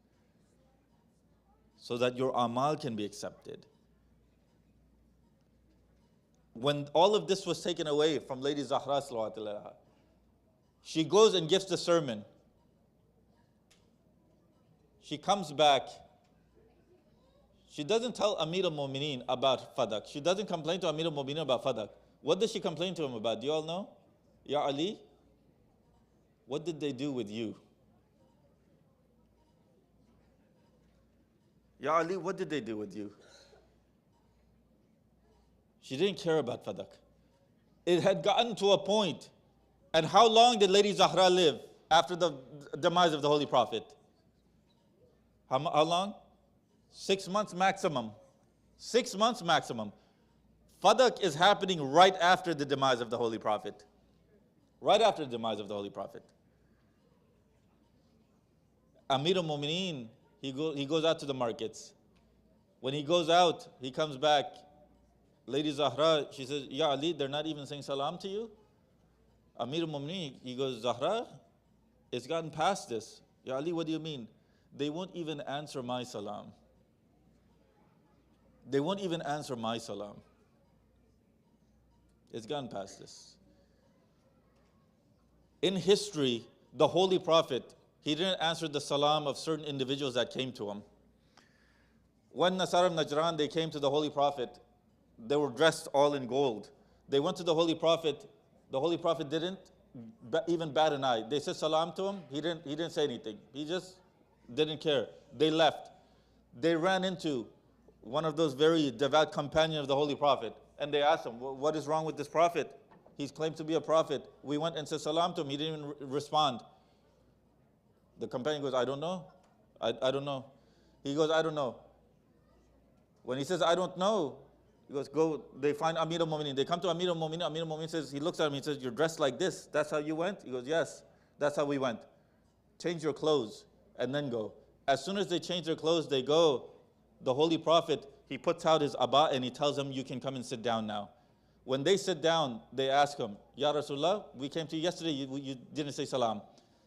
So that your amal can be accepted. When all of this was taken away from Lady Zahra salawatullahi alaiha, she goes and gives the sermon. She comes back. She doesn't tell Amir al-Mu'mineen about Fadak. She doesn't complain to Amir al-Mu'mineen about Fadak. What does she complain to him about? Do you all know? Ya Ali, what did they do with you? Ya Ali, what did they do with you? She didn't care about Fadak. It had gotten to a point. And how long did Lady Zahra live after the demise of the Holy Prophet? How long? 6 months maximum. 6 months maximum. Fadak is happening right after the demise of the Holy Prophet. Right after the demise of the Holy Prophet. Amir al-Mu'mineen, he goes out to the markets. When he goes out, he comes back. Lady Zahra, she says, Ya Ali, they're not even saying salam to you? Amir al-Mu'mineen, he goes, Zahra, It's gotten past this. Ya Ali, what do you mean? They won't even answer my salam. They won't even answer my salam. It's gone past this. In history, the Holy Prophet, he didn't answer the salam of certain individuals that came to him. When Nasar of Najran, they came to the Holy Prophet, they were dressed all in gold. They went to the Holy Prophet didn't even bat an eye. They said salam to him, he didn't say anything. He just didn't care. They left. They ran into one of those very devout companions of the Holy Prophet, and they asked him, what is wrong with this prophet? He's claimed to be a prophet. We went and said salam to him. He didn't even respond. The companion goes, I don't know. I don't know. He goes, I don't know. When he says, I don't know, he goes, go, they find Amir al-Mu'mineen. They come to Amir al-Mu'mineen. Amir al-Mu'mineen says, he looks at him, he says, you're dressed like this. That's how you went? He goes, yes, that's how we went. Change your clothes and then go. As soon as they change their clothes, they go. The Holy Prophet, he puts out his abba and he tells them, you can come and sit down now. When they sit down, they ask him, Ya Rasulullah, we came to you yesterday, you didn't say salam.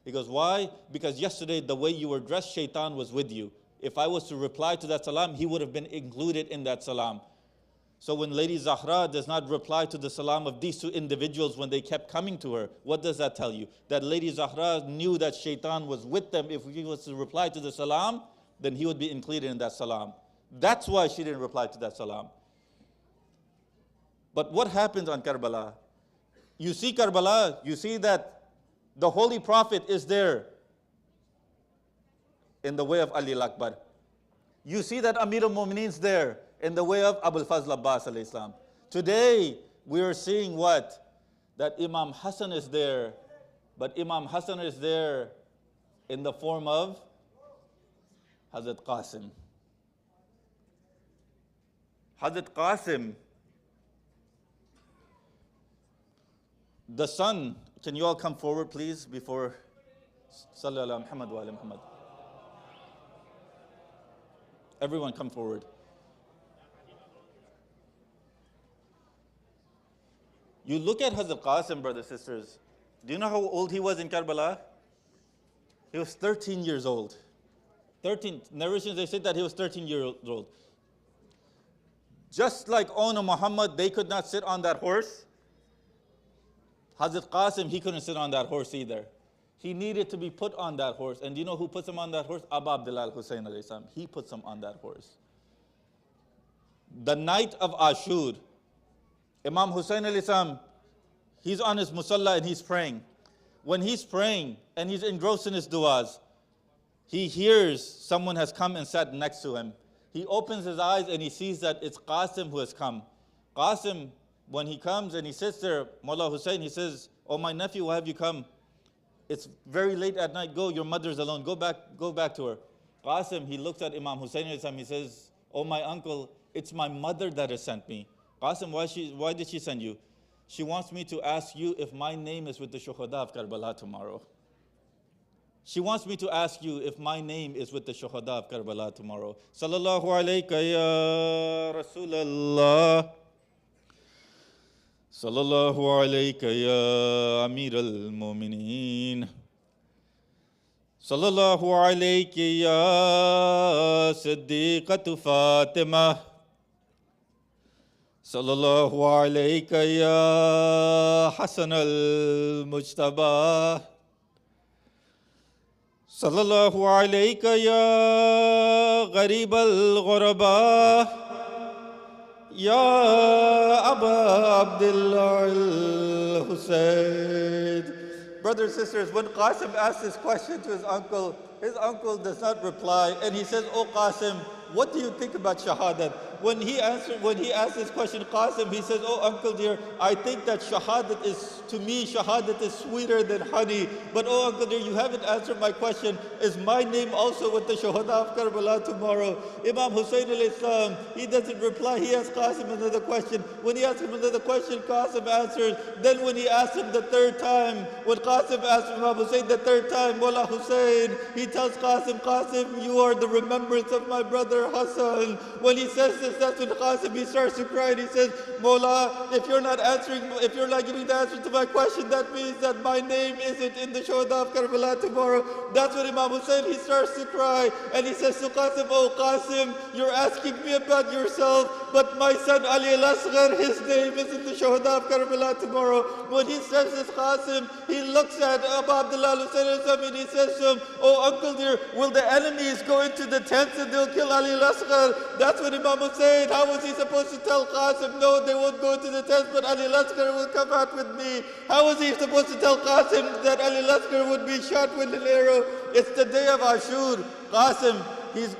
He goes, why? Because yesterday, the way you were dressed, shaitan was with you. If I was to reply to that salam, he would have been included in that salam. So when Lady Zahra does not reply to the salam of these two individuals when they kept coming to her, what does that tell you? That Lady Zahra knew that shaitan was with them. If he was to reply to the salam, then he would be included in that salam. That's why she didn't reply to that salam. But what happens on Karbala? You see Karbala, you see that the Holy Prophet is there in the way of Ali al-Akbar. You see that Amir al-Mu'mineen is there in the way of Abul Fazl Abbas alayhi salam. Today, we are seeing what? That Imam Hassan is there, but Imam Hassan is there in the form of Hazrat Qasim. Hazrat Qasim, the son, can you all come forward please before Sallallahu Alaihi Muhammad wa ala Muhammad. Everyone come forward. You look at Hazrat Qasim, brothers and sisters. Do you know how old he was in Karbala? He was 13 years old. 13, narrations they said that he was 13 years old. Just like Ona Muhammad, they could not sit on that horse. Hazrat Qasim, he couldn't sit on that horse either. He needed to be put on that horse. And do you know who puts him on that horse? Abu Abdullah al-Hussein alayhi salam. He puts him on that horse. The night of Ashur, Imam Hussein alayhi salam, he's on his musalla and he's praying. When he's praying and he's engrossed in his du'as, he hears someone has come and sat next to him. He opens his eyes and he sees that it's Qasim who has come. Qasim, when he comes and he sits there, Mullah Hussein, he says, oh my nephew, why have you come? It's very late at night, go, your mother's alone, go back to her. Qasim, he looks at Imam Hussein, he says, oh my uncle, it's my mother that has sent me. Qasim, why did she send you? She wants me to ask you if my name is with the Shuhada of Karbala tomorrow. She wants me to ask you if my name is with the Shuhada of Karbala tomorrow. Sallallahu alayka ya Rasulallah. Sallallahu alayka ya Amir al-Mu'mineen. Sallallahu alayka ya Siddiqatu Fatima. Sallallahu alayka ya Hasan al-Mujtaba. Sallallahu alayka ya Gharib al-Ghuraba. Ya Aba Abdullah al-Husayn. Brothers and sisters, when Qasim asks this question to his uncle does not reply, and he says, oh Qasim, what do you think about shahadat? When he asked this question, Qasim, he says, oh uncle dear, I think that shahadat is sweeter than honey. But oh uncle dear, you haven't answered my question. Is my name also with the Shuhada of Karbala tomorrow? Imam Hussein alayhi salam, he doesn't reply. He asks Qasim another question. When he asks him another question, Qasim answers. Then when he asks him the third time, when Qasim asks Imam Hussein the third time, Mullah Hussein, he tells Qasim, Qasim, you are the remembrance of my brother Hassan. When he says this this, that's when Qasim, he starts to cry and he says, Mawla, if you're not giving the answer to my question, that means that my name isn't in the Shuhada of Karbala tomorrow. That's when Imam Hussein, he starts to cry and he says to Qasim, oh Qasim, you're asking me about yourself, but my son Ali al-Asghar, his name is in the Shuhada of Karbala tomorrow. When he says this, Qasim, he looks at Abu Abdullah al-Hussein and he says to him, oh uncle dear, will the enemies go into the tents and they'll kill Ali al-Asghar? That's what Imam Hussein, how was he supposed to tell Qasim, no, they won't go into the tents, but Ali al-Asghar will come out with me? How was he supposed to tell Qasim that Ali al-Asghar would be shot with an arrow? It's the day of Ashur. Qasim,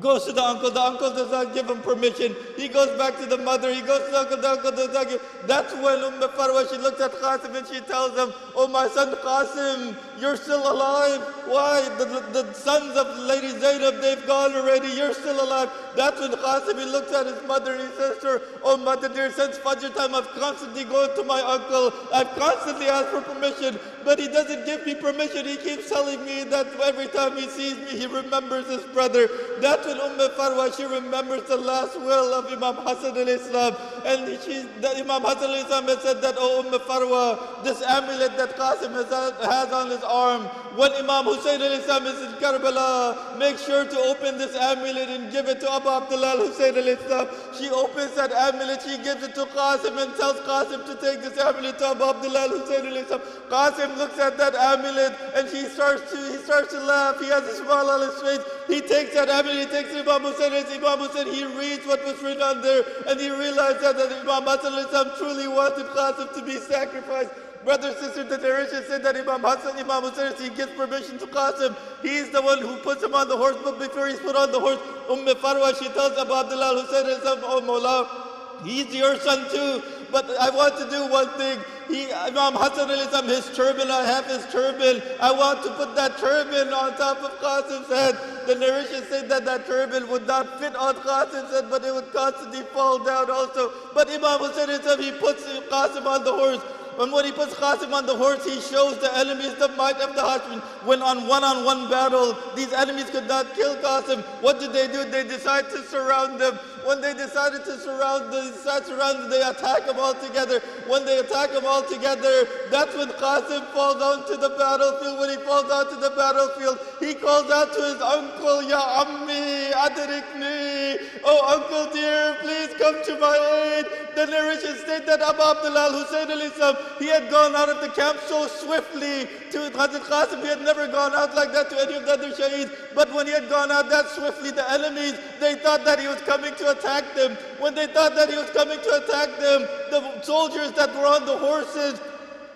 goes to the uncle does not give him permission. He goes back to the mother, he goes to the uncle does not give. That's when Farwa, she looks at Qasim and she tells him, oh my son Qasim, you're still alive. Why? The sons of Lady Zainab, they've gone already, you're still alive. That's when Qasim, he looks at his mother and he says to her, oh mother dear, since Fajr time I've constantly gone to my uncle, I've constantly asked for permission, but he doesn't give me permission. He keeps telling me that every time he sees me, he remembers his brother. That's when Farwa, she remembers the last will of Imam Hassan al-Islam. And Imam Hassan al-Islam has said that, oh Farwa, this amulet that Qasim has on his arm, when Imam Hussein al-Islam is in Karbala, make sure to open this amulet and give it to Abu Abdullah al-Hussein al-Islam. She opens that amulet, she gives it to Qasim and tells Qasim to take this amulet to Abu Abdullah al-Hussein al-Islam. Qasim looks at that amulet and he starts to laugh. He has a smile on his face. He takes that amulet, he takes Imam Hussein, and Imam Hussein, he reads what was written on there, and he realized that Imam Hassan al-Islam truly wanted Qasim to be sacrificed. Brother, sister, the narration said that Imam Hussein, he gives permission to Qasim. He's the one who puts him on the horse, but before he's put on the horse, Farwa, she tells Abu Abdullah al-Hussein, oh Mawla, he's your son too, but I want to do one thing. Imam Hassan al-Islam, his turban, I have his turban. I want to put that turban on top of Qasim's head. The narration said that that turban would not fit on Qasim's head, but it would constantly fall down also. But Imam Hussein al-Islam, he puts Qasim on the horse. And when he puts Qasim on the horse, he shows the enemies the might of the Hashim. When on one battle, these enemies could not kill Qasim. What did they do? They decided to surround them. When they decided to surround them, they attack them all together. When they attack them all together, that's when Qasim falls onto the battlefield. When he falls onto the battlefield, he calls out to his uncle, Ya Ammi, Adrikni. Oh uncle dear, please come to my aid. The narration states that Abu Abdullah al-Hussein al-Islam, he had gone out of the camp so swiftly to Hazrat Qasim. He had never gone out like that to any of the other shaheeds. But when he had gone out that swiftly, the enemies, they thought that he was coming to attack them. When they thought that he was coming to attack them, the soldiers that were on the horses,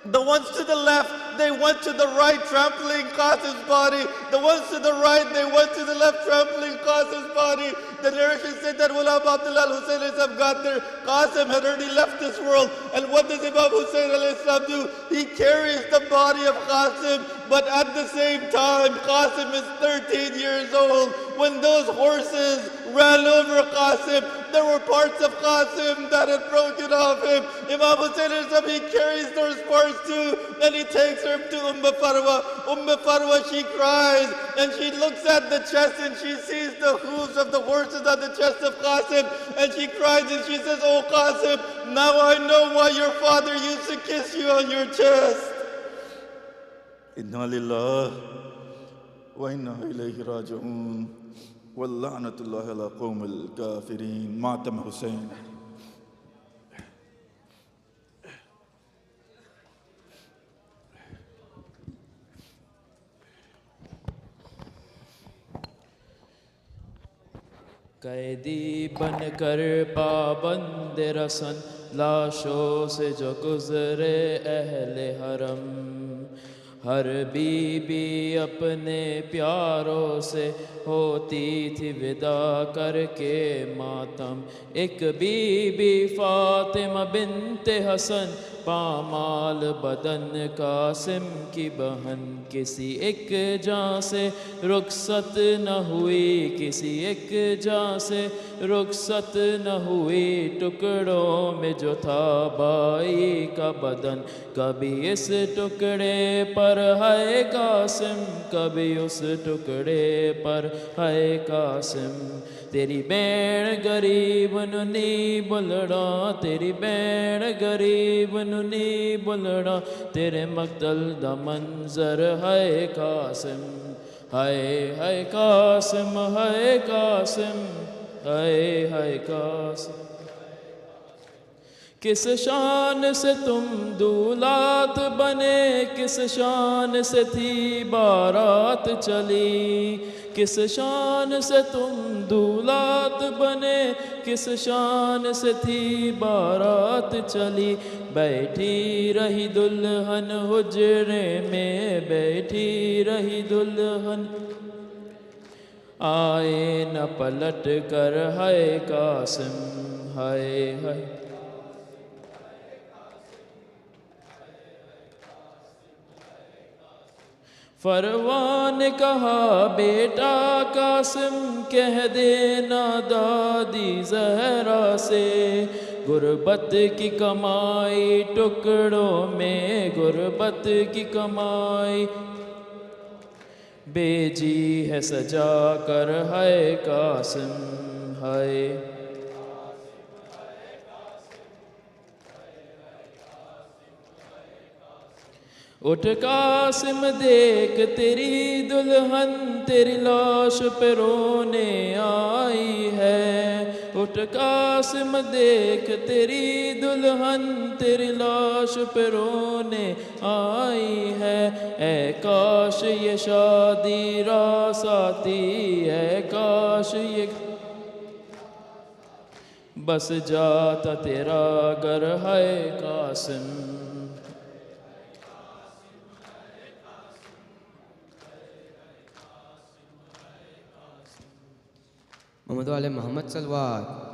the ones to the left, they went to the right, trampling Qasim's body. The ones to the right, they went to the left, trampling Qasim's body. The narration said that when Abu Abdullah al-Hussein al-Islam got there, Qasim had already left this world. And what does Imam Hussein al-Islam do? He carries the body of Qasim, but at the same time, Qasim is 13 years old. When those horses ran over Qasim, there were parts of Qasim that had broken off him. Imam Hussein al-Islam, he carries those parts too, and he takes her to Farwa. Farwa, she cries, and she looks at the chest, and she sees the hooves of the horses on the chest of Qasim, and she cries, and she says, oh Qasim, now I know why your father used to kiss you on your chest. Inna lillah wa inna ilayhi raji'un. Walla'natullahi ala qawmil kafirin. Matam Hussein. कैदी बनकर पाबंद रसन लाशों से जो गुजरे अहले हरम हर बीबी अपने प्यारों से होती थी विदा करके मातम एक बीबी फातिमा बिन्ते हसन पामाल बदन कासिम की बहन किसी एक जान से रुखसत न हुई, किसी एक जान से रुखसत न हुई। टुकड़ों में जो था भाई का बदन, कभी इस टुकड़े पर है कासिम, कभी उस टुकड़े पर है कासिम। तेरी बैण गरीब नुनी बुलड़ा, तेरी बैण गरीब नुनी बुलड़ा, तेरे मक्तल दा मंजर है कासिम, है कासिम, है कासिम, है कासिम। किस शान से तुम दूलात बने, किस शान से थी बारात चली, किस शान से तुम दूलात बने, किस शान से थी बारात चली। बैठी रही दुल्हन हुजरे में, बैठी रही दुल्हन, आए न पलट कर है कासिम, है। फरवा ने कहा बेटा कासिम कह देना दादी ज़हरा से, गुरबत की कमाई टुकड़ों में, गुरबत की कमाई बेजी है सजा कर है कासिम, है। उठ कासिम देख तेरी दुल्हन, तेरी लाश पे रोने आई है। उठ कासिम देख तेरी दुल्हन, तेरी लाश पे रोने आई है। ऐ काश ये शादी रास आती, है काश ये बस जाता तेरा घर है कासिम। मोहम्मद वाले मोहम्मद सलवार।